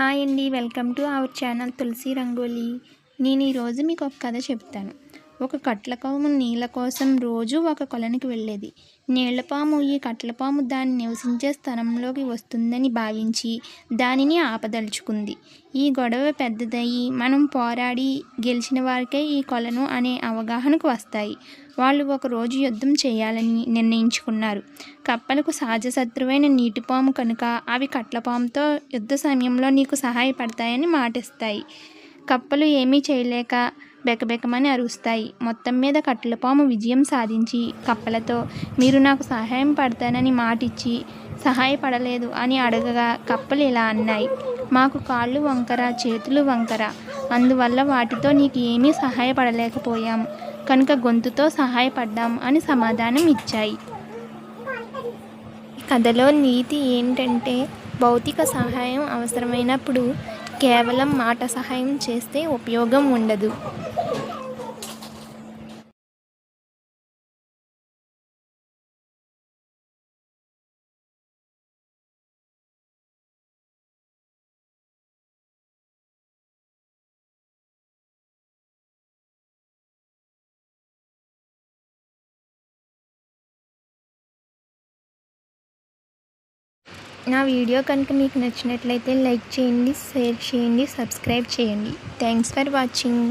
Hi అండి, welcome to our channel తులసి రంగోలీ. నేను ఈరోజు మీకు ఒక కథ చెప్తాను. ఒక కట్లపాము నీళ్ళ కోసం రోజు ఒక కొలనికి వెళ్ళేది. నీళ్లపాము ఈ కట్లపాము దాన్ని నివసించే స్థలంలోకి వస్తుందని భావించి దానిని ఆపదలుచుకుంది. ఈ గొడవ పెద్దదయ్యి మనం పోరాడి గెలిచిన వారికే ఈ కొలను అనే అవగాహనకు వస్తాయి. వాళ్ళు ఒకరోజు యుద్ధం చేయాలని నిర్ణయించుకున్నారు. కప్పలకు సహజ శత్రువైన నీటిపాము కనుక అవి కట్లపాముతో యుద్ధ సమయంలో నీకు సహాయపడతాయని మాటిస్తాయి. కప్పలు ఏమీ చేయలేక బెకబెకమని అరుస్తాయి. మొత్తం మీద కట్లపాము విజయం సాధించి కప్పలతో మీరు నాకు సహాయం పడతానని మాటిచ్చి సహాయపడలేదు అని అడగగా కప్పలు ఇలా అన్నాయి: మాకు కాళ్ళు వంకర, చేతులు వంకర, అందువల్ల వాటితో నీకు ఏమీ సహాయపడలేకపోయాం కనుక గొంతుతో సహాయపడ్డాం అని సమాధానం ఇచ్చాయి. కథలో నీతి ఏంటంటే భౌతిక సహాయం అవసరమైనప్పుడు కేవలం మాట సహాయం చేస్తే ఉపయోగం ఉండదు. నా వీడియో కనుక మీకు నచ్చినట్లయితే లైక్ చేయండి, షేర్ చేయండి, సబ్స్క్రైబ్ చేయండి. Thanks for watching.